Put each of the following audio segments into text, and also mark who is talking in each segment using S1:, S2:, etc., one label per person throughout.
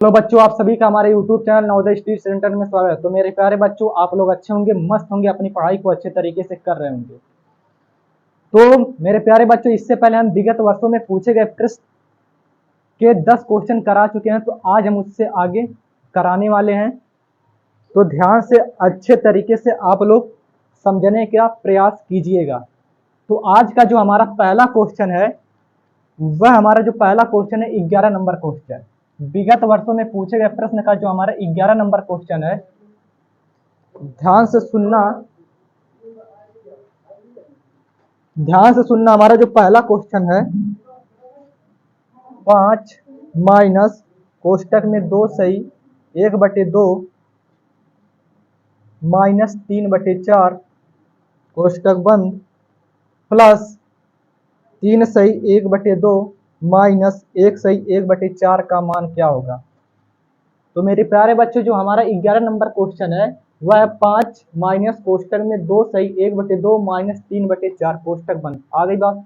S1: Hello बच्चों, आप सभी का हमारे YouTube channel Navodaya study centre में स्वागत है। तो मेरे प्यारे बच्चों, आप लोग अच्छे होंगे, मस्त होंगे, अपनी पढ़ाई को अच्छे तरीके से कर रहे होंगे। तो मेरे प्यारे बच्चों, इससे पहले हम विगत वर्षों में पूछे गए प्रश्न के 10 क्वेश्चन करा चुके हैं। तो आज हम उससे आगे कराने वाले हैं। तो ध्यान से अच्छे तरीके से आप लोग समझने का प्रयास कीजिएगा। तो आज का जो हमारा पहला क्वेश्चन है, वह हमारा जो पहला क्वेश्चन है 11 नंबर क्वेश्चन। विगत वर्षों में पूछे गए प्रश्न का जो हमारा 11 नंबर क्वेश्चन है, ध्यान से सुनना, हमारा जो पहला क्वेश्चन है 5 माइनस कोष्टक में 2 सही 1/2 माइनस 3/4 कोष्टक बंद प्लस 3 सही 1/2 माइनस 1 सही 1/4 का मान क्या होगा। तो मेरे प्यारे बच्चों, जो हमारा 11 नंबर क्वेश्चन है वह 5 माइनस कोष्टक में 2 सही 1/2 माइनस 3/4 कोष्टक बंद, आ गई बात,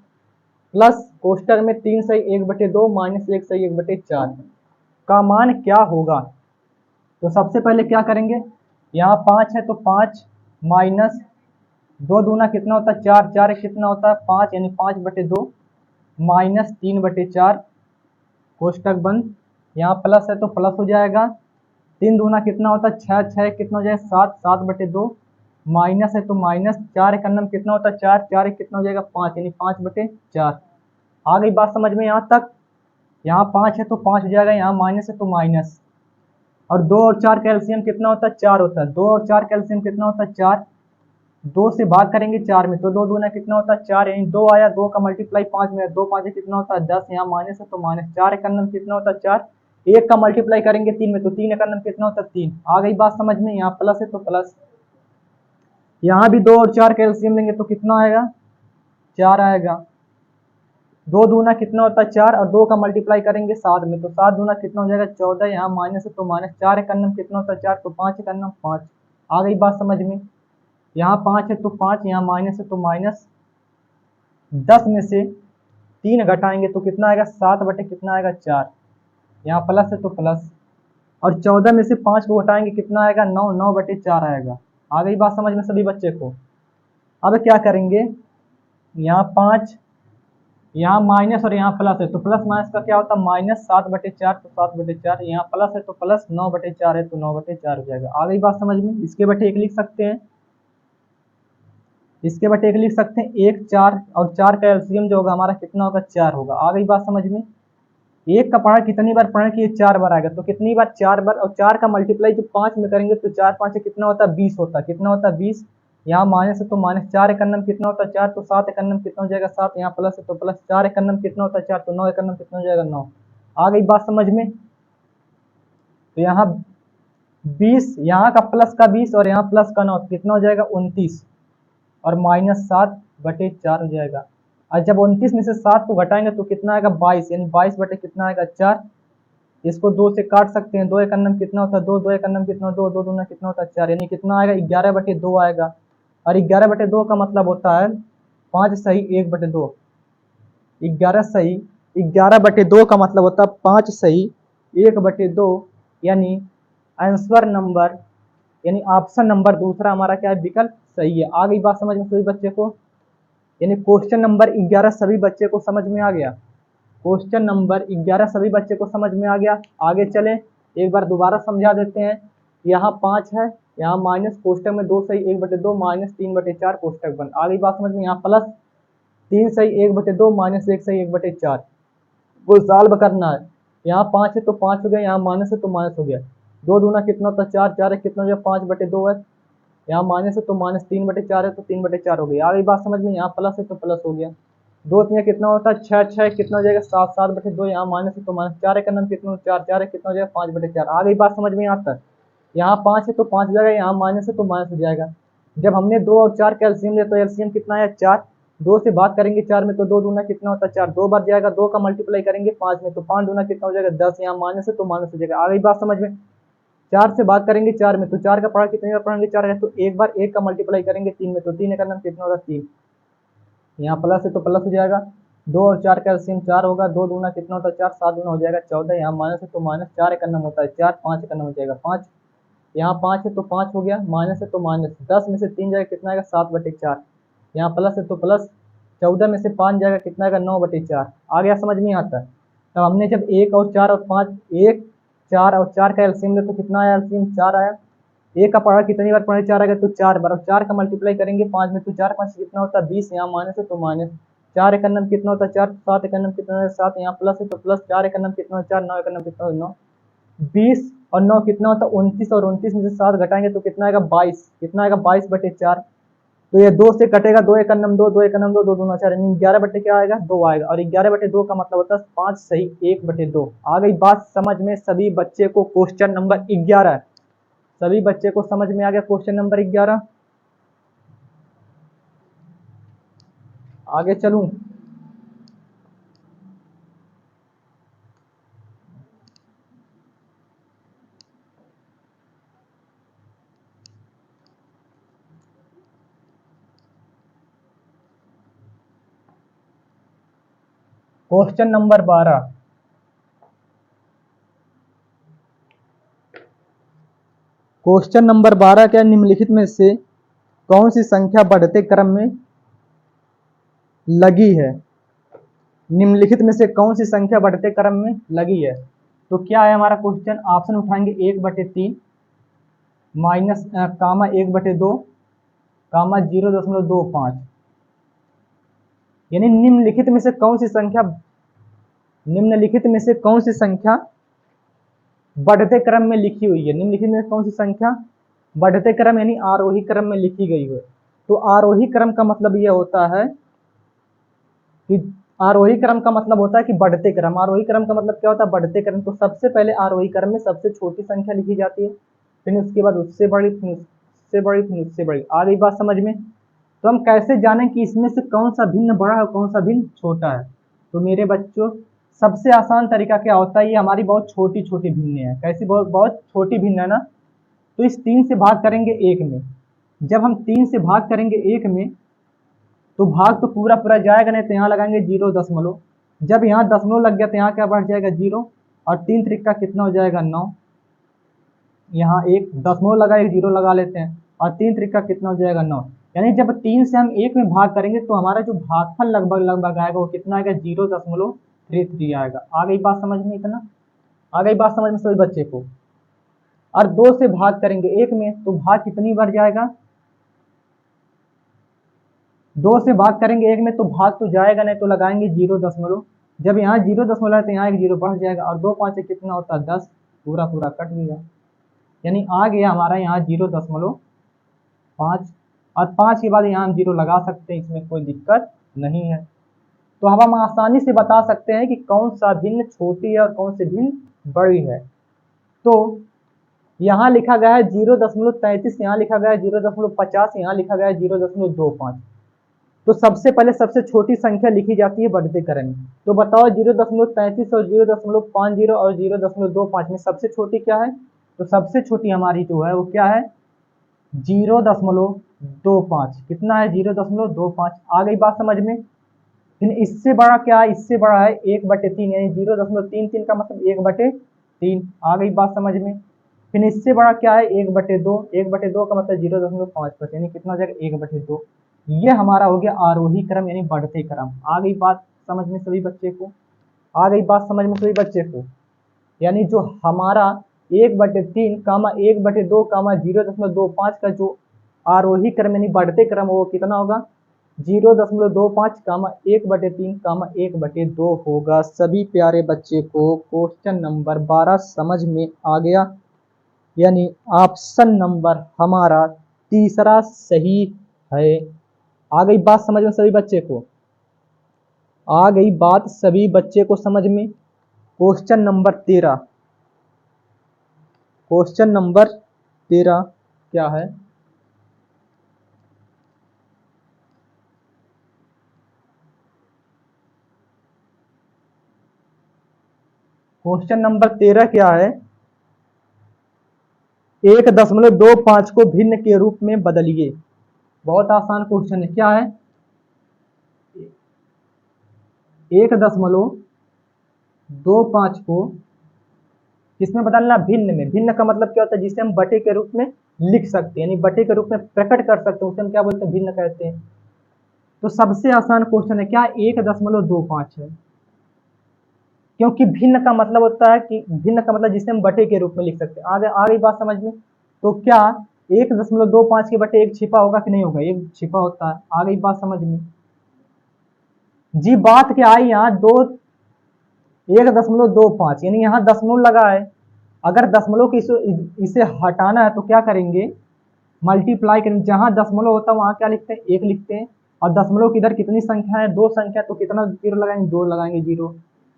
S1: प्लस कोष्टक में 3 सही 1/2 माइनस 1 सही 1/4 का मान क्या होगा। तो सबसे पहले क्या करेंगे, यहाँ 5 है तो 5 माइनस 2 दूना कितना होता है 4, 4 कितना होता है 5, यानी 5/2 माइनस 3/4 कोष्टक बंद, यहाँ प्लस है तो प्लस हो जाएगा, 3 दूना कितना होता है 6, 6 कितना हो जाएगा 7, 7/2 माइनस है तो माइनस 4 का नम कितना होता है 4, 4 कितना हो जाएगा 5, यानी 5/4। आ गई बात समझ में यहाँ तक। यहाँ 5 है तो 5 हो जाएगा, यहाँ माइनस है तो माइनस, और 2 और 4 कैल्शियम कितना होता है 4 होता है, 2 और 4 कैल्शियम कितना होता है 4, 2 से भाग करेंगे 4 में तो 2 दूना कितना होता है 4, यानी 2 आया, 2 का मल्टीप्लाई 5 में, 2 5 कितना होता है 10, यहाँ माइनस है तो माइनस, 4 का नम कितना होता है 4, 1 का मल्टीप्लाई करेंगे 3 में तो 3 का नम कितना होता है 3। आ गई बात समझ में, यहाँ प्लस है तो प्लस, यहाँ भी 2 और 4 कैल्शियम लेंगे तो कितना आएगा 4 आएगा, 2 दूना कितना होता है 4 और 2 का मल्टीप्लाई करेंगे 7 में तो 7 दूना कितना हो जाएगा 14, यहाँ माइनस है तो माइनस, 4 का नम कितना होता है 4 तो 5 का नम 5। आ गई बात समझ में, यहाँ 5 है तो 5, यहाँ माइनस है तो माइनस, 10 में से 3 घटाएंगे तो कितना आएगा 7 बटे कितना आएगा 4, यहाँ प्लस है तो प्लस, और 14 में से 5 को घटाएंगे कितना आएगा 9, 9/4 आएगा। आ गई बात समझ में सभी बच्चे को। अब क्या करेंगे, यहाँ 5, यहाँ माइनस और यहाँ प्लस है तो प्लस माइनस का क्या होता है माइनस, 7/4 तो 7/4, यहाँ प्लस है तो प्लस, 9/4 है तो 9/4 हो जाएगा। आ गई बात समझ में। इसके बटे एक लिख सकते हैं, इसके बटे एक लिख सकते हैं 1, 4 और 4 का एलसीएम जो होगा हमारा कितना होगा 4 होगा। आ गई बात समझ में। एक का पढ़ा कितनी बार पढ़ा कि ये 4 बार आएगा, तो कितनी बार 4 बार, और 4 का मल्टीप्लाई जो 5 में करेंगे तो 4 5 कितना होता है 20 होता है, कितना होता है 20, यहाँ माइनस है तो माइनस, 4 एकन्नम कितना होता है 4 तो 7 एकन्नम कितना हो जाएगा 7, यहाँ प्लस है तो प्लस, 4 एकन्नम कितना होता है 4 तो 9 एकन्नम कितना हो जाएगा 9। आ गई बात समझ में। तो यहाँ 20, यहाँ का प्लस का 20 और यहाँ प्लस का 9 कितना हो जाएगा 29, और माइनस 7/4 हो जाएगा। और जब 29 में से 7 को घटाएंगे तो कितना आएगा 22, यानी 22 बटे कितना आएगा 4। इसको 2 से काट सकते हैं, 2 एकन्नम कितना होता है 2, 2 एकन्नम कितना, 2 2 दूना कितना होता है 4, यानी कितना आएगा 11/2 आएगा। और 11/2 का मतलब होता है 5 सही 1/2, 11/2 का मतलब होता है 5 सही 1/2, यानी आंसर नंबर, यानी ऑप्शन नंबर दूसरा हमारा क्या है विकल्प सही है। आ गई बात समझ में सभी बच्चे को, यानी क्वेश्चन नंबर 11 सभी बच्चे को समझ में आ गया। क्वेश्चन नंबर 11 सभी बच्चे को समझ में आ गया। आगे चलें, एक बार दोबारा समझा देते हैं। यहाँ 5 है, यहाँ माइनस कोष्टक में 2 सही 1/2 माइनस 3/4 कोष्टक बंद। आ गई बात समझ में। यहाँ प्लस 3 सही 1/2 माइनस 1 सही 1/4 वो सॉल्व करना है। यहाँ 5 है तो 5 हो गया, यहाँ माइनस है तो माइनस हो गया, 2 दूना कितना होता है 4, 4 है कितना हो गया 5/2 है, यहाँ माइनस है तो माइनस, 3/4 है तो 3/4 हो गया। आ गई बात समझ में। यहाँ प्लस है तो प्लस हो गया, 2 3 कितना होता है 6, 6 कितना हो जाएगा 7, 7/2, यहाँ माइनस है तो माइनस, 4 का नम कितना 4, 4 है कितना हो जाएगा 5/4। आ गई बात समझ में यहाँ तक। यहाँ 5 है तो 5 हो जाएगा, यहाँ माइनस है तो माइनस हो जाएगा। जब हमने 2 और 4 का एलसीएम लिया तो एलसीएम कितना है 4, 2 से भाग करेंगे 4 में तो 2 दूना कितना होता है 4, 2 बार जाएगा, 2 का मल्टीप्लाई करेंगे 5 में तो 5 दूना कितना हो जाएगा 10, यहाँ माइनस है तो माइनस हो जाएगा। आ गई बात समझ में। 4 से भाग करेंगे 4 में तो 4 का पढ़ा कितनी बार पढ़ेंगे 4 है तो एक बार, 1 का मल्टीप्लाई करेंगे 3 में तो 3 का नाम कितना होगा 3, यहाँ प्लस है तो प्लस हो जाएगा, 2 और 4 का एलसीएम 4 होगा, 2 दूना कितना होता है 4, 7 दूना हो जाएगा 14, यहाँ माइनस है तो माइनस, 4 एक अन्नम होता है 4, 5 एक अन्नम हो जाएगा 5, यहाँ 5 है तो 5 हो गया, माइनस है तो माइनस, 10 में से 3 जाएगा कितना आएगा 7/4, यहाँ प्लस है तो प्लस, 14 में से 5 जाएगा कितना आएगा 9/4। आ गया समझ में आता है। तब हमने जब 1 और 4 और 5, 1 4 और 4 का एलसीएम ले तो कितना आया एलसीएम 4 आया, 1 का पढ़ा कितनी बार पढ़े 4 आएगा तो 4 बार, 4 का मल्टीप्लाई करेंगे 5 में तो 4 5 कितना होता है 20, यहाँ माइनस है तो माइनस, 4 एक अन्नम कितना होता है 4, 7 एक अन्नम कितना है 7, यहाँ प्लस है तो प्लस, 4 एक अन्नम कितना है 4, 9 एक अन्नम कितना है 9, 20 और 9 कितना होता है 29, और 29 में से 7 घटाएंगे तो कितना आएगा 22, कितना आएगा 22/4। तो ये 2 से कटेगा, 2 एक अन्नम 2, 2 एक अन्नम 2, 2 दूना 4, यानी 11 बटे क्या आएगा 2 आएगा, और 11/2 का मतलब होता है 5 सही 1/2। आ गई बात समझ में सभी बच्चे को। क्वेश्चन नंबर 11 सभी बच्चे को समझ में आ गया। क्वेश्चन नंबर 11 आगे चलूं। क्वेश्चन नंबर 12, क्वेश्चन नंबर 12 क्या, निम्नलिखित में से कौन सी संख्या बढ़ते क्रम में लगी है, निम्नलिखित में से कौन सी संख्या बढ़ते क्रम में लगी है। तो क्या है हमारा क्वेश्चन, ऑप्शन उठाएंगे 1/3 माइनस कामा 1/2 कामा 0.25, यानी निम्नलिखित में से कौन सी संख्या, निम्नलिखित में से कौन सी संख्या बढ़ते क्रम में लिखी हुई है, निम्नलिखित में कौन सी संख्या बढ़ते क्रम यानी आरोही क्रम में लिखी गई है। तो आरोही क्रम का मतलब यह होता है कि आरोही क्रम का मतलब होता है कि बढ़ते क्रम, आरोही क्रम का मतलब क्या होता है बढ़ते क्रम। तो सबसे पहले आरोही क्रम में सबसे छोटी संख्या लिखी जाती है, फिर उसके बाद उससे बड़ी, फिर उससे बड़ी, फिर उससे बड़ी। आ गई बात समझ में। तो हम कैसे जानें कि इसमें से कौन सा भिन्न बड़ा है और कौन सा भिन्न छोटा है। तो मेरे बच्चों सबसे आसान तरीका क्या होता है, ये हमारी बहुत छोटी छोटी भिन्न है। कैसी बहुत बहुत छोटी भिन्न है ना। तो इस 3 से भाग करेंगे 1 में, जब हम 3 से भाग करेंगे 1 में तो भाग तो पूरा पूरा जाएगा नहीं, तो यहाँ लगाएंगे 0 जब यहाँ दशमलव लग गया तो यहाँ क्या बढ़ जाएगा 0, और 3 त्रिक का कितना हो जाएगा 9, यहाँ एक दशमलव लगा 1 0 लगा लेते हैं, और 3 त्रिक का कितना हो जाएगा 9। यानी जब 3 से हम 1 में भाग करेंगे तो हमारा जो भागफल लगभग लगभग आएगा वो कितना आएगा 0.33 आएगा। आ गई बात समझ में इतना, आ गई बात समझ में सभी बच्चे को। और 2 से भाग करेंगे 1 में तो भाग कितनी बार जाएगा, 2 से भाग करेंगे 1 में तो भाग तो जाएगा नहीं, तो लगाएंगे 0 जब यहाँ 0 है तो यहाँ एक 0 बढ़ जाएगा, और 2 5 से कितना होता है 10, पूरा पूरा कट गया, यानी आ गया हमारा यहाँ 0.5, और 5 के बाद यहाँ हम 0 लगा सकते हैं, इसमें कोई दिक्कत नहीं है। तो अब हम आसानी से बता सकते हैं कि कौन सा भिन्न छोटी है और कौन सी भिन्न बड़ी है। तो यहाँ लिखा गया है 0.33, यहाँ लिखा गया है 0.50, यहाँ लिखा गया है 0.25। तो सबसे पहले सबसे छोटी संख्या लिखी जाती है बढ़ते क्रम में। तो बताओ 0.33 और 0.50 और 0.25 में सबसे छोटी क्या है। तो सबसे छोटी हमारी जो है वो क्या है 0.25, कितना है 0.25। आ गई बात समझ में। फिर इससे बड़ा क्या है, इससे बड़ा है 1/3, यानी 0.33 का मतलब 1/3। आ गई बात समझ में। फिर इससे बड़ा क्या है 1/2, 1/2 का मतलब 0.5, यानी कितना हो जाएगा 1/2। ये हमारा हो गया आरोही क्रम यानी बढ़ते क्रम। आ गई बात समझ में सभी बच्चे को, आ गई बात समझ में सभी बच्चे को। यानी जो हमारा 1/3 कामा 1/2 कामा 0.25 का जो आरोही क्रम यानी बढ़ते क्रम वो कितना होगा 0.25 कामा 1/3 कामा 1/2 होगा। सभी प्यारे बच्चे को क्वेश्चन नंबर 12 समझ में आ गया, यानी ऑप्शन नंबर हमारा तीसरा सही है। आ गई बात समझ में सभी बच्चे को, आ गई बात सभी बच्चे को समझ में। क्वेश्चन नंबर 13, क्वेश्चन नंबर 13 क्या है, क्वेश्चन नंबर 13 क्या है 1.25 को भिन्न के रूप में बदलिए। बहुत आसान क्वेश्चन है। क्या है 1.25 को किसमें बदलना, भिन्न में। भिन्न का मतलब क्या होता है, जिसे हम बटे के रूप में लिख सकते हैं, यानी बटे के रूप में प्रकट कर सकते हैं, उसे हम क्या बोलते हैं, भिन्न कहते हैं। तो सबसे आसान क्वेश्चन है क्या, 1.25 है, क्योंकि भिन्न का मतलब होता है कि भिन्न का मतलब जिसे हम बटे के रूप में लिख सकते हैं। आगे आ गई बात समझ में। तो क्या 1.25 के बटे 1 छिपा होगा कि नहीं होगा, 1 छिपा होता है। आ गई बात समझ में जी। बात क्या आई यहाँ 1.25, यानी यहाँ दशमलव लगा है। अगर दशमलव की इसे हटाना है तो क्या करेंगे, मल्टीप्लाई करेंगे। जहां दशमलव होता है वहां क्या लिखते हैं, 1 लिखते हैं। और दशमलव की इधर कितनी संख्या है, 2 संख्या, तो कितना जीरो लगाएंगे, 2 लगाएंगे, 0।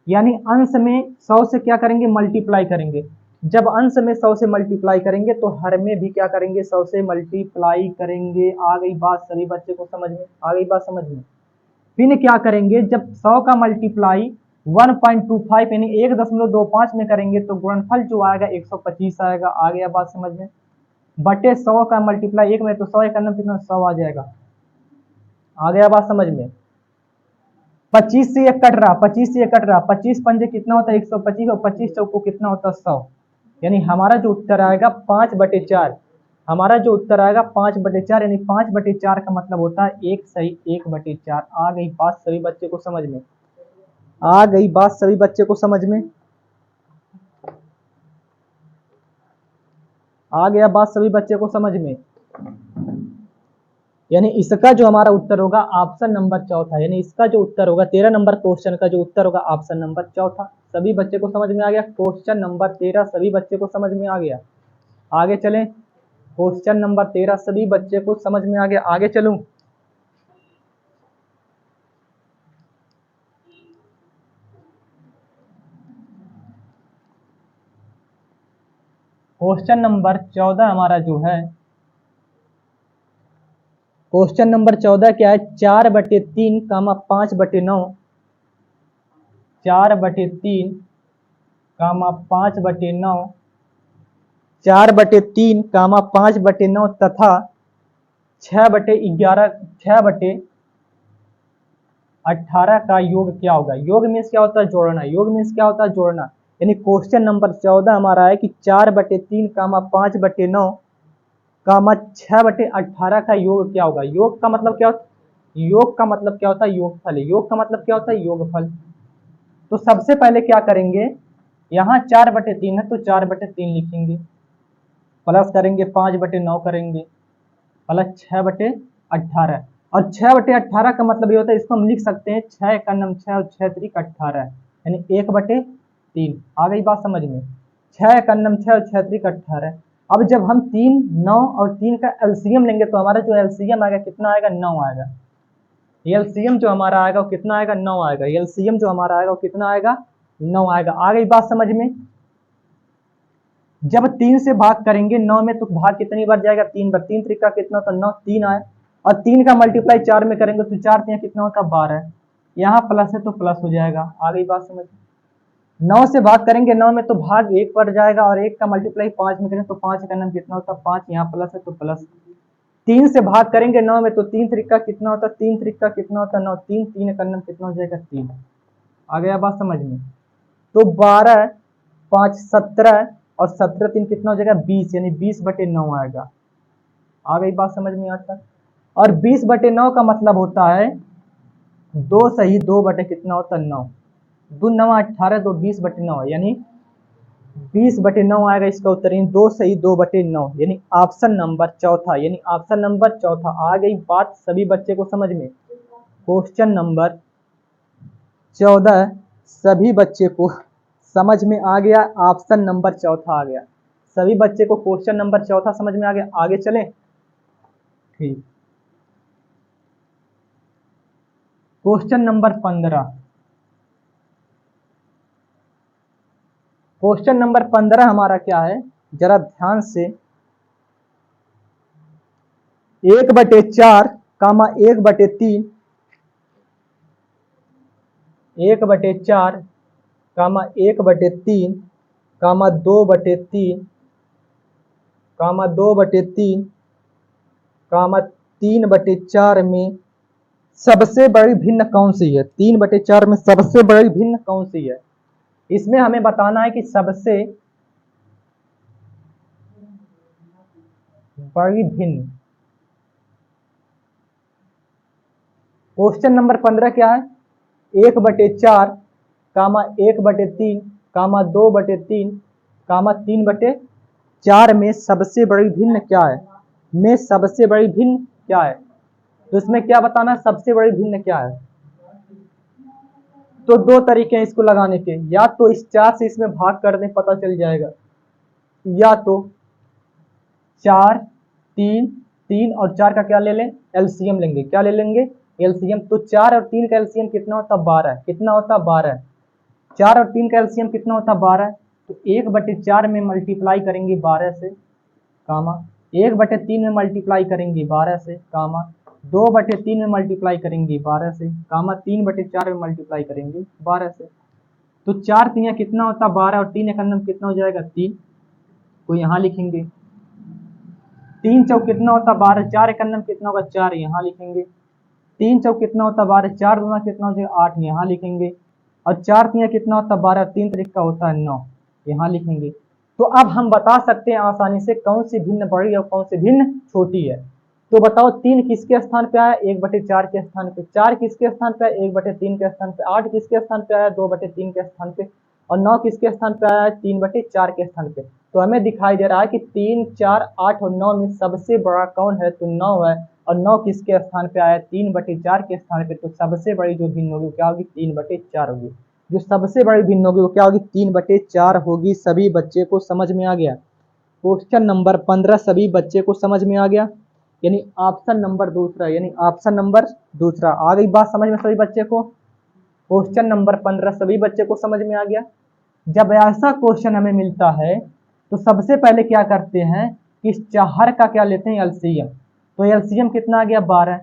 S1: यानी अंश में 100 से क्या करेंगे, मल्टीप्लाई करेंगे। जब अंश में 100 से मल्टीप्लाई करेंगे तो हर में भी क्या करेंगे, 100 से मल्टीप्लाई करेंगे। आ गई बात सभी बच्चे को समझ में, आ गई बात समझ में। फिर क्या करेंगे, जब 100 का मल्टीप्लाई 1.25 यानी 1.25 में करेंगे तो गुणनफल जो आएगा 125 आएगा। आ गया बात समझ में। बटे 100 का मल्टीप्लाई 1 में, तो 100 एक अन्य कितना, 100 आ जाएगा। आ गया बात समझ में। 25 से 1 कट रहा, 25 से 1 कट रहा, 25 पंजे कितना होता है, 125, और 25 चौको कितना होता है, 100। यानी हमारा जो उत्तर आएगा 5/4। हमारा जो उत्तर आएगा 5/4, यानी 5/4 का मतलब होता है 1 सही 1/4। आ गई बात सभी बच्चे को समझ में, आ गई बात सभी बच्चे को समझ में, आ गया बात सभी बच्चे को समझ में। यानी इसका जो हमारा उत्तर होगा ऑप्शन नंबर चौथा, यानी इसका जो उत्तर होगा 13 नंबर क्वेश्चन का जो उत्तर होगा ऑप्शन नंबर चौथा। सभी बच्चे को समझ में आ गया। क्वेश्चन नंबर 13 सभी बच्चे को समझ में आ गया। आगे चलें। क्वेश्चन नंबर 13 सभी बच्चे को समझ में आ गया। आगे चलूं। क्वेश्चन नंबर 14 हमारा जो है, क्वेश्चन नंबर 14 क्या है, 4/3, 5/9, 4/3, 5/9, 4/3, 5/9 तथा 6/11, 6/18 का योग क्या होगा। योग मीन्स क्या होता है, जोड़ना। योग मीन्स क्या होता है, जोड़ना। यानी क्वेश्चन नंबर 14 हमारा है कि 4/3, 5/9, 6/18 का योग क्या होगा। योग का मतलब क्या होता है, योग का मतलब क्या होता है, योगफल। योग का मतलब क्या होता है, योगफल। तो सबसे पहले क्या करेंगे, यहाँ 4/3 है तो 4/3 लिखेंगे, प्लस करेंगे 5/9 करेंगे, प्लस 6/18। और 6/18 का मतलब ये होता है, इसको हम लिख सकते हैं 6 का नम 6 और 6 3 18, यानी 1/3। आ गई बात समझ में। 6 का नम 6 और 6 3 18। अब जब हम 3, 9 और 3 का एलसीएम लेंगे तो हमारा जो एलसीएम आएगा कितना आएगा, 9 आएगा। एलसीएम जो हमारा आएगा वो कितना आएगा, 9 आएगा। एलसीएम जो हमारा आएगा वो कितना आएगा, 9 आएगा। आ गई बात समझ में। जब 3 से भाग करेंगे 9 में तो भाग कितनी बार जाएगा, 3 बार। 3 त्रिका कितना होता है, 9, 3 आए। और 3 का मल्टीप्लाई 4 में करेंगे तो 4 3 कितना होता है, 12। यहाँ प्लस है तो प्लस हो जाएगा। आ गई बात समझ। 9 से भाग करेंगे 9 में तो भाग 1 पर जाएगा, और 1 का मल्टीप्लाई 5 में करेंगे तो 5 का नाम कितना होता है, 5। यहाँ प्लस है तो प्लस। 3 से भाग करेंगे 9 में तो 3 त्रिका कितना होता है, 3 त्रिका कितना होता है, 9। 3 3 का नाम कितना हो जाएगा, 3। आ गया बात समझ में। तो 12, 5 17, और 17 3 कितना हो जाएगा, 20, यानी 20/9 आएगा। आ गई बात समझ में यहाँ तक। और 20/9 का मतलब होता है 2 सही 2 बटे कितना होता है, 9। 2 9 18, 2 20/9, यानी 20/9 आएगा इसका उत्तर। यानी 2 सही 2/9, यानी ऑप्शन नंबर चौथा, यानी ऑप्शन नंबर चौथा। आ गई बात सभी बच्चे को समझ में। क्वेश्चन नंबर 14 सभी बच्चे को समझ में आ गया। ऑप्शन नंबर चौथा आ गया। सभी बच्चे को क्वेश्चन नंबर चौथा समझ में आ गया। आगे चलें। ठीक। क्वेश्चन नंबर 15, क्वेश्चन नंबर 15 हमारा क्या है, जरा ध्यान से। 1/4, 1/3, 1/4, 1/3, 2/3, 2/3, 3/4 में सबसे बड़ी भिन्न कौन सी है? 3/4 में सबसे बड़ी भिन्न कौन सी है? इसमें हमें बताना है कि सबसे बड़ी भिन्न। क्वेश्चन नंबर 15 क्या है? 1/4 कामा 1/3 कामा 2/3 कामा 3/4 में सबसे बड़ी भिन्न क्या है? में सबसे बड़ी भिन्न क्या है? तो इसमें क्या बताना है सबसे बड़ी भिन्न क्या है? तो दो तरीके हैं इसको लगाने के, या तो इस 4 से इसमें भाग कर दें पता चल जाएगा, या तो 4 3 3 और 4 का क्या ले लें? एलसीएम लेंगे। क्या ले लेंगे? एलसीएम। तो 4 और 3 का एलसीएम कितना होता है? 12। कितना होता है? 12। 4 और 3 का एलसीएम कितना होता है? 12। तो 1/4 में मल्टीप्लाई करेंगे 12 से, कामा 1/3 में मल्टीप्लाई करेंगे 12 से, कामा 2/3 में मल्टीप्लाई करेंगे 12 से, कामा 3/4 में मल्टीप्लाई करेंगे 12 से। तो 4 3 कितना होता है? 12 और 3 एकन्नम कितना हो जाएगा? 3। तो यहाँ लिखेंगे 3 चौक कितना होता है? 12। 4 एकन्नम कितना होगा? 4। यहाँ लिखेंगे 3 चौक कितना होता है? 12। 4 दूना कितना हो जाएगा? 8। यहाँ लिखेंगे। और 4 3 कितना होता है? 12। 3 3 का होता है 9। यहाँ लिखेंगे। तो अब हम बता सकते हैं आसानी से कौन सी भिन्न बड़ी और कौन सी भिन्न छोटी है। तो बताओ 3 किसके स्थान पे आया? 1/4 के स्थान पे। 4 किसके स्थान पे आया? 1/3 के स्थान पे। 8 किसके स्थान पे आया? 2/3 के स्थान पे। और 9 किसके स्थान पे आया? 3/4 के स्थान पे। तो हमें दिखाई दे रहा है कि 3 4 8 और 9 में सबसे बड़ा कौन है? तो 9 है। और 9 किसके स्थान पे आया? 3/4 के स्थान पे। तो सबसे बड़ी जो भिन्न होगी क्या होगी? 3/4 होगी। जो सबसे बड़ी भिन्न होगी वो क्या होगी? 3/4 होगी। सभी बच्चे को समझ में आ गया? क्वेश्चन नंबर 15 सभी बच्चे को समझ में आ गया? यानी ऑप्शन नंबर दूसरा, यानी ऑप्शन नंबर दूसरा। आ गई बात समझ में सभी बच्चे को? क्वेश्चन नंबर 15 सभी बच्चे को समझ में आ गया? जब ऐसा क्वेश्चन हमें मिलता है तो सबसे पहले क्या करते हैं कि इस चार का क्या लेते हैं? एलसीएम। तो एलसीएम कितना आ गया? 12।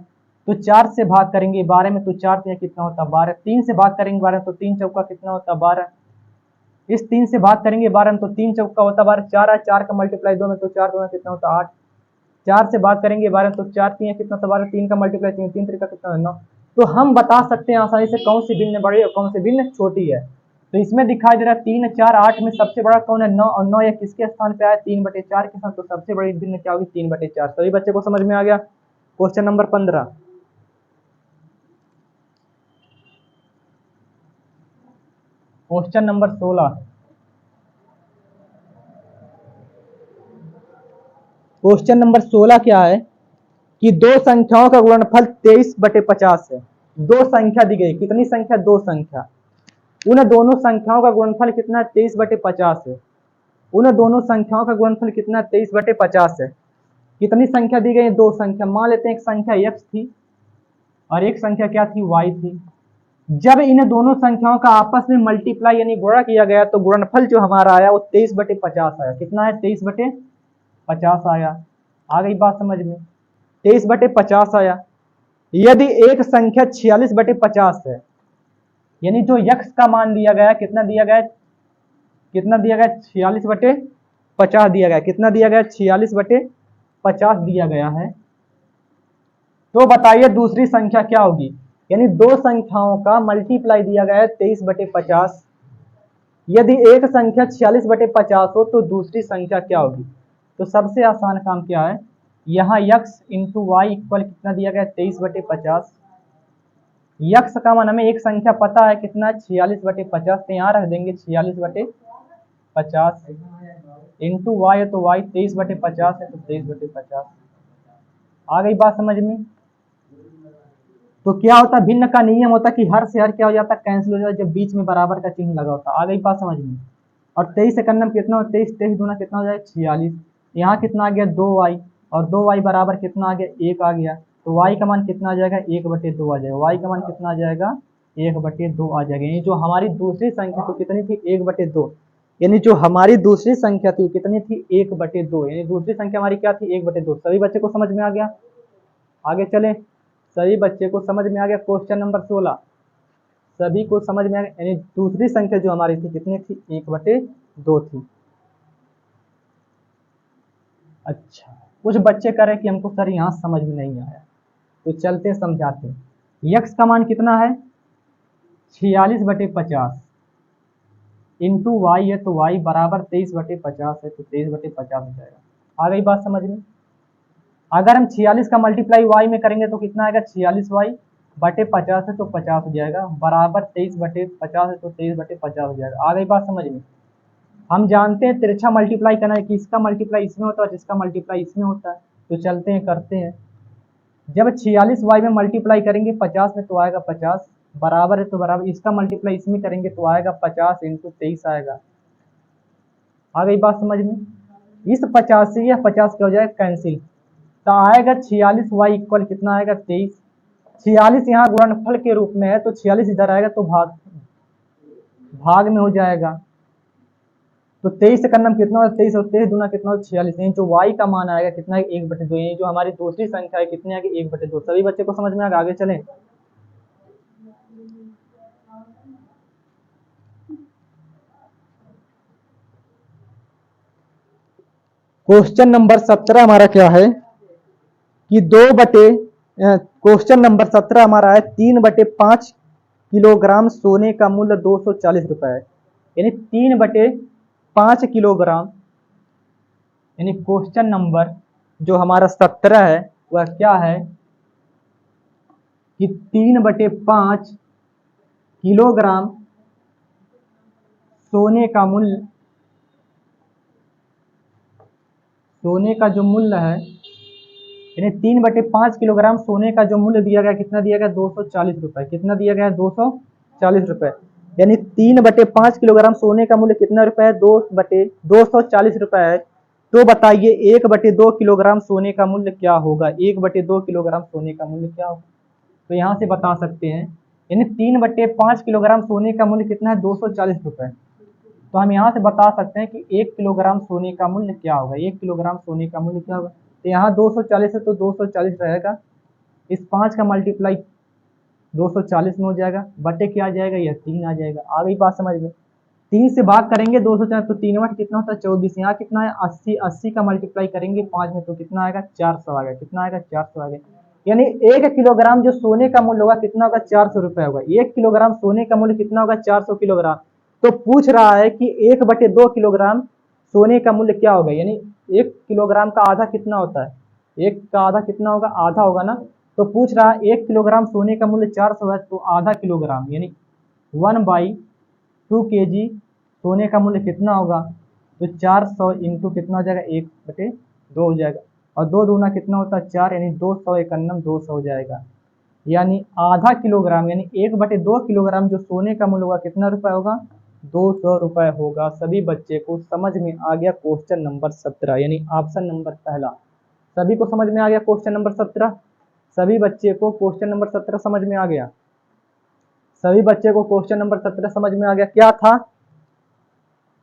S1: तो 4 से भाग करेंगे 12 में, तो 4 से कितना होता है? 12। 3 से भाग करेंगे 12, तो 3 चौका कितना होता है? 12। इस 3 से भाग करेंगे 12 में, तो 3 चौका होता है 12। 4 है, 4 का मल्टीप्लाई 2 में, तो 4 2 कितना होता है? 8। 4 से भाग करेंगे 12, तो 4 3 कितना होता है? 12। 3 का मल्टीप्लाई 3 3 3 का कितना है? 9। तो हम बता सकते हैं आसानी से कौन सी भिन्न बड़ी और कौन सी भिन्न छोटी है। तो इसमें दिखाई दे रहा है 3 4 8 में सबसे बड़ा कौन है? 9। और 9 यह किसके स्थान पे आया? 3/4 के साथ। तो सबसे बड़ी भिन्न क्या होगी? 3/4। सभी बच्चे को समझ में आ गया? Question number 15। Question number 16। Question number 16 क्या है कि दो संख्याओं का गुणनफल 23/50 है। दो संख्या दी गई, कितनी संख्या? दो संख्या। उन दोनों संख्याओं का गुणनफल कितना है? 23/50 है। उन दोनों संख्याओं का गुणनफल कितना है? 23/50 है। कितनी संख्या दी गई? दो संख्या। मान लेते हैं एक संख्या x थी और एक संख्या क्या थी? y थी। जब इन दोनों संख्याओं का आपस में मल्टीप्लाई यानी गुणा किया गया तो गुणनफल जो हमारा आया वो 23/50 आया। कितना है? 23/50 आया। आ गई बात समझ में? 23/50 आया। यदि एक संख्या 46/50 है, यानी जो x का मान दिया गया, कितना दिया गया? कितना दिया गया? 46/50 दिया गया। कितना दिया गया? 46/50 दिया गया है। तो बताइए दूसरी संख्या क्या होगी? यानी दो संख्याओं का मल्टीप्लाई दिया गया है 23/50। यदि एक संख्या 46/50 हो तो दूसरी संख्या क्या होगी? तो सबसे आसान काम क्या है? यहाँ x इंटू वाई इक्वल कितना दिया गया? 23/50। यक्स का मान हमें एक संख्या पता है कितना? 46/50। तो यहाँ रख देंगे 46/50 इंटू वाई है, तो वाई 23/50 है, तो 23/50। आ गई बात समझ में? तो क्या होता है? भिन्न का नियम होता है कि हर से हर क्या हो जाता है? कैंसिल हो जाता है जब बीच में बराबर का चिन्ह लगा होता है। आ गई बात समझ में? और 23 एकन्नम कितना हो? 23 23 दूना कितना हो जाएगा? 46। यहाँ कितना आ गया? 2y। और 2y बराबर कितना आ गया? 1 आ गया। तो y का मान कितना आ जाएगा? 1/2 आ जाएगा। y का मान कितना आ जाएगा? 1/2 आ जाएगा। यानी जो हमारी दूसरी संख्या तो कितनी थी? 1/2। यानी जो हमारी दूसरी संख्या थी वो कितनी थी? 1/2। यानी दूसरी संख्या हमारी क्या थी? 1/2। सभी बच्चे को समझ में आ गया? आगे चले। सभी बच्चे को समझ में आ गया? क्वेश्चन नंबर 16 सभी को समझ में आ गया? यानी दूसरी संख्या जो हमारी थी कितनी थी? 1/2 थी। अच्छा, कुछ बच्चे कह रहे कि हमको सर यहाँ समझ में नहीं आया, तो चलते समझाते। यक्स का मान कितना है 46/50 इंटू वाई है, तो वाई बराबर 23/50 है, तो 23/50 हो जाएगा। आ गई बात समझ में। अगर हम 46 का मल्टीप्लाई वाई में करेंगे तो कितना आएगा 46y/50 है, तो 50 हो जाएगा, बराबर 23/50 है, तो 23/50 हो जाएगा। आ गई बात समझ में। हम जानते हैं तिरछा मल्टीप्लाई करना है, किसका मल्टीप्लाई इसमें होता है जिसका मल्टीप्लाई इसमें होता है। तो चलते हैं करते हैं। जब 46y में मल्टीप्लाई करेंगे 50 में तो आएगा 50, बराबर है तो बराबर, इसका मल्टीप्लाई इसमें करेंगे तो आएगा 50 इंटू 23 आएगा। आ गई बात समझ में। इस 50 से यह 50 क्या हो जाएगा कैंसिल, तो आएगा 46y इक्वल कितना आएगा 23। 46 यहाँ गुणनफल के रूप में है, तो 46 इधर आएगा तो भाग में हो जाएगा। तो 23 से करना कितना होगा 23 और 23 दूना कितना होगा 46, यानी जो y का मान आएगा कितना है 1/2, यानी जो हमारी दूसरी संख्या है कितनी आएगी 1/2। सभी बच्चे को समझ में आएगा। आगे चलें। क्वेश्चन नंबर 17 हमारा क्या है कि क्वेश्चन नंबर 17 हमारा है 3/5 किलोग्राम सोने का मूल्य 240 रुपए है, यानी 3/5 किलोग्राम, यानी क्वेश्चन नंबर जो हमारा 17 है वह क्या है कि 3/5 किलोग्राम सोने का मूल्य, सोने का जो मूल्य है, यानी 3/5 किलोग्राम सोने का जो मूल्य दिया गया कितना दिया गया 240 रुपए। कितना दिया गया है 240 रुपए, यानी 3/5 किलोग्राम सोने का मूल्य कितना रुपए है 240 रुपए है। तो बताइए 1/2 किलोग्राम सोने का मूल्य क्या होगा, 1/2 किलोग्राम सोने का मूल्य क्या होगा। तो यहाँ से बता सकते हैं, यानी 3/5 किलोग्राम सोने का मूल्य कितना है 240 रुपए। तो हम यहाँ से बता सकते हैं कि 1 किलोग्राम सोने का मूल्य क्या होगा, 1 किलोग्राम सोने का मूल्य क्या होगा। तो यहाँ 240 है तो 240 रहेगा, इस 5 का मल्टीप्लाई 240 में हो जाएगा, बटे क्या आ जाएगा यह 3 आ जाएगा। आ गई बात समझ में। 3 से भाग करेंगे 240 तो 3 वाट कितना होता है 24, यहाँ कितना है 80, 80 का मल्टीप्लाई करेंगे 5 में तो कितना आएगा 400 आ गया। कितना आएगा 400 आ गया, यानी 1 किलोग्राम जो सोने का मूल्य होगा कितना होगा 400 रुपए होगा। 1 किलोग्राम सोने का मूल्य कितना होगा 400 किलोग्राम। तो पूछ रहा है कि 1/2 किलोग्राम सोने का मूल्य क्या होगा, यानी 1 किलोग्राम का आधा कितना होता है, 1 का आधा कितना होगा आधा होगा ना। तो पूछ रहा है 1 किलोग्राम सोने का मूल्य 400 है, तो आधा किलोग्राम यानी 1/2 kg सोने का मूल्य कितना होगा, तो 400 इंटू कितना हो जाएगा 1/2 हो जाएगा, और 2 दूना कितना होता है 4, यानी 200 एकन्नम 200 हो जाएगा। यानी आधा किलोग्राम यानी 1/2 किलोग्राम जो सोने का मूल्य होगा कितना रुपए होगा 200 रुपए होगा। सभी बच्चे को समझ में आ गया क्वेश्चन नंबर 17, यानी ऑप्शन नंबर पहला। सभी को समझ में आ गया क्वेश्चन नंबर 17। सभी बच्चे को क्वेश्चन नंबर 17 समझ में आ गया। सभी बच्चे को क्वेश्चन नंबर 17 समझ में आ गया। क्या था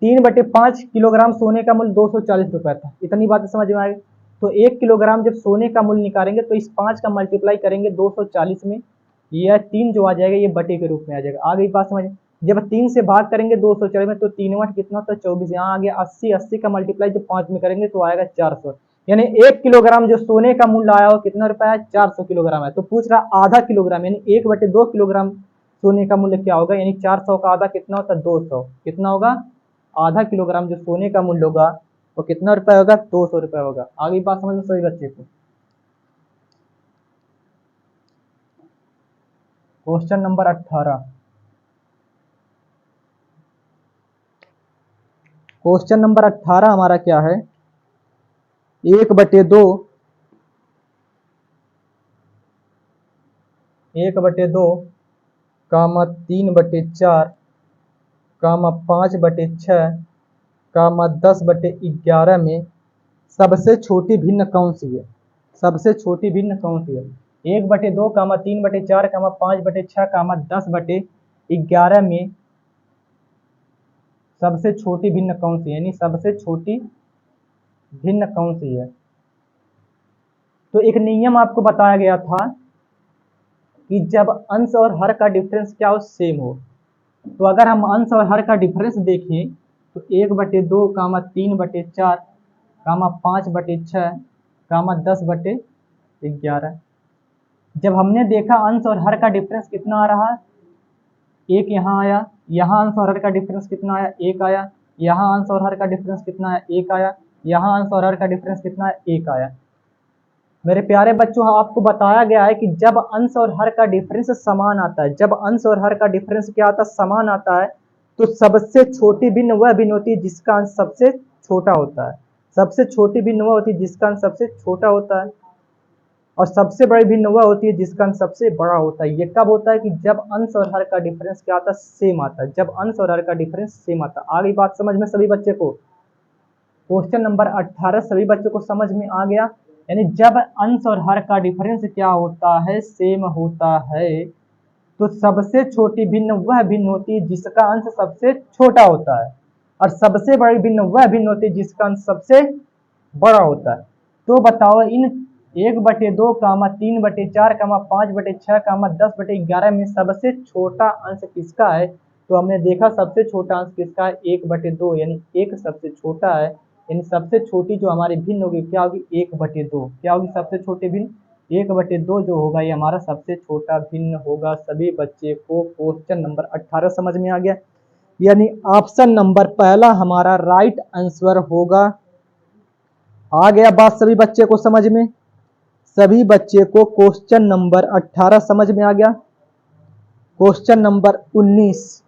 S1: 3/5 किलोग्राम सोने का मूल्य 240 रुपए था, इतनी बातें समझ में आ गई। तो 1 किलोग्राम जब सोने का मूल्य निकालेंगे तो इस 5 का मल्टीप्लाई करेंगे 240 में, यह 3 जो आ जाएगा ये बटे के रूप में आ जाएगा। आ गई बात समझ। जब 3 से भाग करेंगे 240 में तो 3 वाट कितना होता है 24, यहाँ आ गया 80, 80 का मल्टीप्लाई जब 5 में करेंगे तो आएगा 400, यानी 1 किलोग्राम जो सोने का मूल्य आया हो कितना रुपया है 400 किलोग्राम है। तो पूछ रहा आधा किलोग्राम यानी 1/2 किलोग्राम सोने का मूल्य क्या होगा, यानी 400 का आधा कितना होता है 200, कितना होगा आधा किलोग्राम जो सोने का मूल्य होगा वो कितना रुपए होगा 200 रुपए होगा। आगे बात समझ में सभी बच्चे को। क्वेश्चन नंबर 18, क्वेश्चन नंबर 18 हमारा क्या है 1/2 कामा 3/4 कामा 5/6 कामा 10/11 में सबसे छोटी भिन्न कौन सी है, सबसे छोटी भिन्न कौन सी है। 1/2 कामा 3/4 कामा 5/6 कामा 10/11 में सबसे छोटी भिन्न कौन सी है, यानी सबसे छोटी भिन्न कौन सी है। तो एक नियम आपको बताया गया था कि जब अंश और हर का डिफरेंस क्या हो सेम हो, तो अगर हम अंश और हर का डिफरेंस देखें तो 1/2 कामा 3/4 कामा 5/6 कामा 10/11, जब हमने देखा अंश और हर का डिफरेंस कितना आ रहा, एक यहाँ आया, यहाँ अंश और हर का डिफरेंस कितना आया, एक आया, यहाँ अंश और हर का डिफरेंस कितना आया, एक आया, यहाँ अंश और हर का डिफरेंस कितना है, एक आया। मेरे प्यारे बच्चों, आपको बताया गया है कि जब अंश और हर का डिफरेंस समान आता है, जब अंश और हर का डिफरेंस क्या आता है, समान आता है, तो सबसे छोटी भिन्न वह भिन्न होती है जिसका अंश सबसे छोटा होता है। सबसे छोटी भिन्न वह होती है जिसका अंश सबसे छोटा होता है, और सबसे बड़ी भिन्न वह होती है जिसका अंश सबसे बड़ा होता है। ये कब होता है कि जब अंश और हर का डिफरेंस क्या आता है, सेम आता है। जब अंश और हर का डिफरेंस सेम आता है। आ गई बात समझ में सभी बच्चे को? क्वेश्चन नंबर 18 सभी बच्चों को समझ में आ गया। यानी जब अंश और हर का डिफरेंस क्या होता है, सेम होता है, तो सबसे छोटी भिन्न वह भिन्न होती है जिसका अंश सबसे छोटा होता है, और सबसे बड़ी भिन्न वह भिन्न होती है जिसका अंश सबसे बड़ा होता है। तो बताओ इन 1/2, 3/4, 5/6, 10/11 में सबसे छोटा अंश किसका है? तो हमने देखा सबसे छोटा अंश किसका है, 1/2, यानी एक सबसे छोटा है। यानी सबसे छोटी जो हमारी भिन्न होगी क्या होगी, 1/2। क्या होगी सबसे छोटी भिन्न, 1/2 जो होगा ये हमारा सबसे छोटा भिन्न होगा। सभी बच्चे को क्वेश्चन नंबर 18 समझ में आ गया। यानी ऑप्शन नंबर पहला हमारा राइट आंसर होगा। आ गया बात सभी बच्चे को समझ में? सभी बच्चे को क्वेश्चन नंबर 18 समझ में आ गया। Question number 19,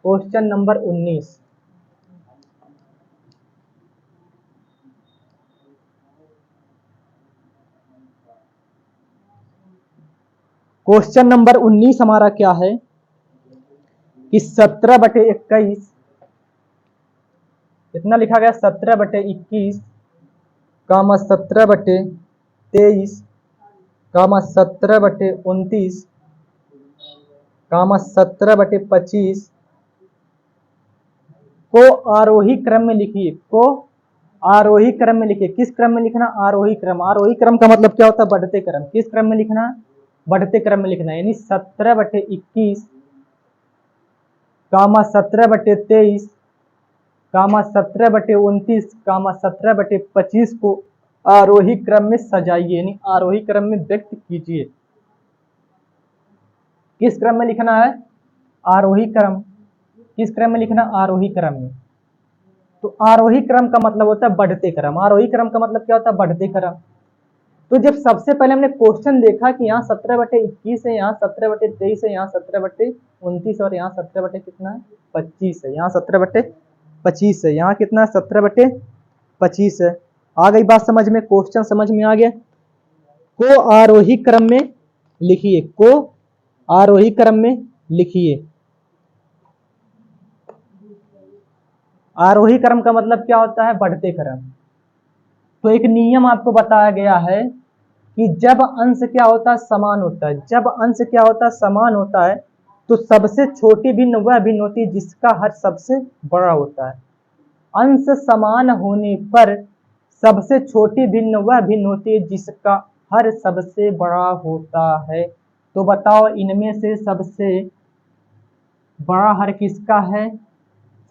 S1: question number 19, question number 19 हमारा क्या है कि 17/21 कितना लिखा गया, 17/21 कामा 17/23 कामा 17/29 कामा 17/25 को आरोही क्रम में लिखिए। को आरोही क्रम में लिखिए। किस क्रम में लिखना, आरोही क्रम। आरोही क्रम का मतलब क्या होता है, बढ़ते क्रम। किस क्रम में लिखना, बढ़ते क्रम में लिखना। यानी 17/21 कामा 17/23 कामा 17/29 कामा 17/25 को आरोही क्रम में सजाइए, यानी आरोही क्रम में व्यक्त कीजिए। किस क्रम में लिखना है, आरोही क्रम। किस क्रम में लिखना, आरोही क्रम में। तो आरोही क्रम का मतलब होता है बढ़ते क्रम। आरोही क्रम का मतलब क्या होता है, बढ़ते क्रम। तो जब सबसे पहले हमने क्वेश्चन देखा कि यहाँ 17/21 है, यहाँ 17/23 है, यहाँ 17/29 और यहाँ 17 कितना है, 25 है, यहाँ 17/25 है, यहाँ कितना है, 17/25 है। आ गई बात समझ में, क्वेश्चन समझ में आ गया। को आरोही क्रम में लिखिए। को आरोही क्रम में लिखिए। आरोही क्रम का मतलब क्या होता है, बढ़ते क्रम। तो एक नियम आपको बताया गया है कि जब अंश क्या होता है, समान होता है। जब अंश क्या होता है, समान होता है, तो सबसे छोटी भिन्न वह भिन्न होती है जिसका हर सबसे बड़ा होता है। अंश समान होने पर सबसे छोटी भिन्न वह भिन्न होती है जिसका हर सबसे बड़ा होता है। तो बताओ इनमें से सबसे बड़ा हर किसका है,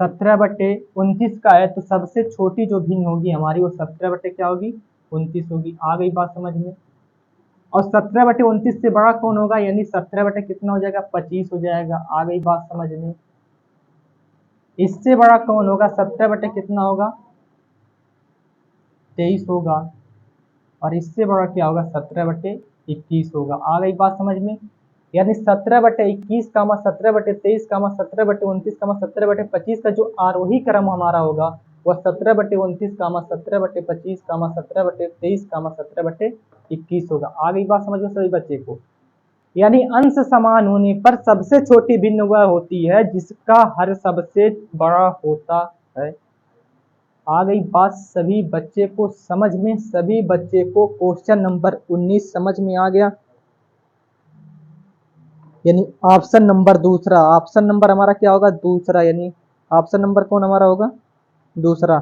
S1: 17/29 का है। तो सबसे छोटी जो भिन्न होगी हमारी वो 17 क्या होगी, 29 होगी। आ गई बात समझ में। और 17/29 से बड़ा कौन होगा, यानी 17 कितना हो जाएगा, 25 हो जाएगा। आ गई बात समझ में। इससे बड़ा कौन होगा, 17 कितना होगा, 23 होगा। और इससे बड़ा क्या होगा, 17/21 होगा। आ गई बात समझ में। यानी 17/21 कामा 17/23 कामा 17/29 कामा 17/25 का जो आरोही क्रम हमारा होगा वह 17/29 कामा 17/25 कामा 17/23 कामा 17/21 होगा। आ गई बात समझ में सभी बच्चे को। यानी अंश समान होने पर सबसे छोटी भिन्न वह होती है जिसका हर सबसे बड़ा होता है। आ गई बात सभी बच्चे को समझ में। सभी बच्चे को क्वेश्चन नंबर 19 समझ में आ गया। यानी ऑप्शन नंबर दूसरा, ऑप्शन नंबर हमारा क्या होगा, दूसरा। यानी ऑप्शन नंबर कौन हमारा होगा, दूसरा।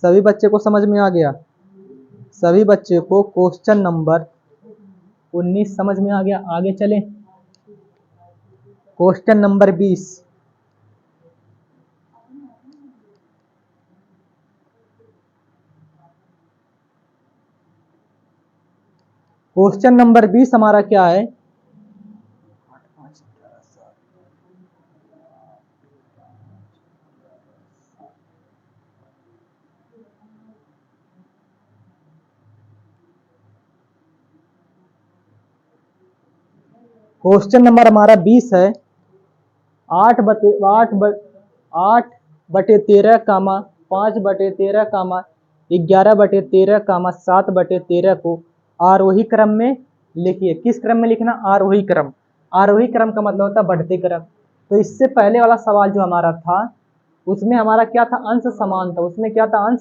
S1: सभी बच्चे को समझ में आ गया। सभी बच्चे को क्वेश्चन नंबर 19 समझ में आ गया। आगे चलें, क्वेश्चन नंबर 20। क्वेश्चन नंबर 20 हमारा क्या है? क्वेश्चन नंबर हमारा 20 है 8/13 कामा 5/13 कामा 11/13 कामा 7/13 को आरोही क्रम में लिखिए। किस क्रम में लिखना? आरोही क्रम। आरोही क्रम का मतलब होता है बढ़ते क्रम। तो इससे पहले वाला सवाल जो हमारा था उसमें हमारा क्या था? अंश समान था। उसमें क्या था? अंश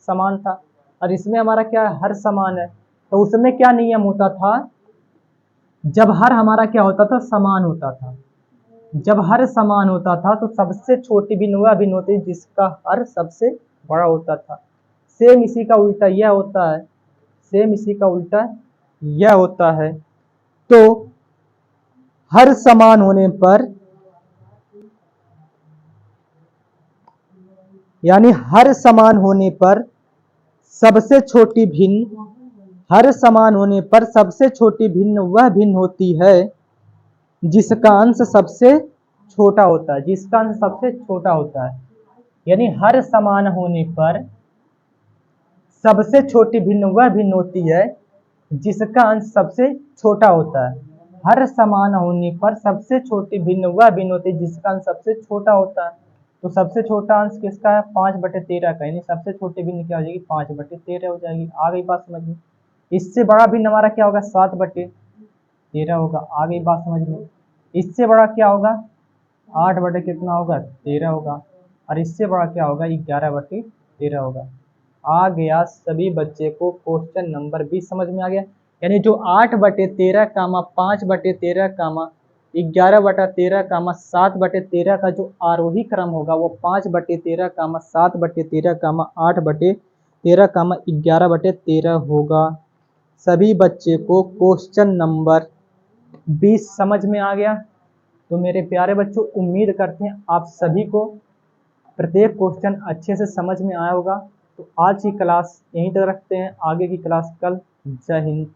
S1: समान था। और इसमें हमारा क्या है? हर समान है। तो उसमें क्या नियम होता था? जब हर हमारा क्या होता था? समान होता था। जब हर समान होता था तो सबसे छोटी भिन्न वह भिन्न होती जिसका हर सबसे बड़ा होता था। सेम इसी का उल्टा यह होता है। सेम इसी का उल्टा यह होता है। तो हर समान होने पर यानी हर समान होने पर सबसे छोटी भिन्न हर समान होने पर सबसे छोटी भिन्न वह भिन्न होती है जिसका अंश सबसे छोटा होता है। जिसका अंश सबसे छोटा होता है। यानी हर समान होने पर सबसे छोटी भिन्न वह भिन्न होती है जिसका अंश सबसे छोटा होता है। हर समान होने पर सबसे छोटी भिन्न वह भिन्न होती है जिसका अंश सबसे छोटा होता है। तो सबसे छोटा अंश किसका है? 5/13 का। यानी सबसे छोटी भिन्न क्या हो जाएगी? 5/13 हो जाएगी। आ गई बात समझ में? इससे बड़ा भिन्न हमारा क्या होगा? 7/13 होगा। आ गई बात समझ में? इससे बड़ा क्या होगा? 8 कितना होगा? 13 होगा। और इससे बड़ा क्या होगा? 11/13 होगा। आ गया सभी बच्चे को क्वेश्चन नंबर 20 समझ में आ गया। यानी जो 8/13 कामा 5/13 कामा 11/13 कामा 7/13 का जो आरोही क्रम होगा वो 5/13 कामा 7/13 कामा 8/13 कामा 11/13 होगा। सभी बच्चे को क्वेश्चन नंबर 20 समझ में आ गया। तो मेरे प्यारे बच्चों, उम्मीद करते हैं आप सभी को प्रत्येक क्वेश्चन अच्छे से समझ में आया होगा। तो आज की क्लास यहीं तक रखते हैं, आगे की क्लास कल। जय हिंद।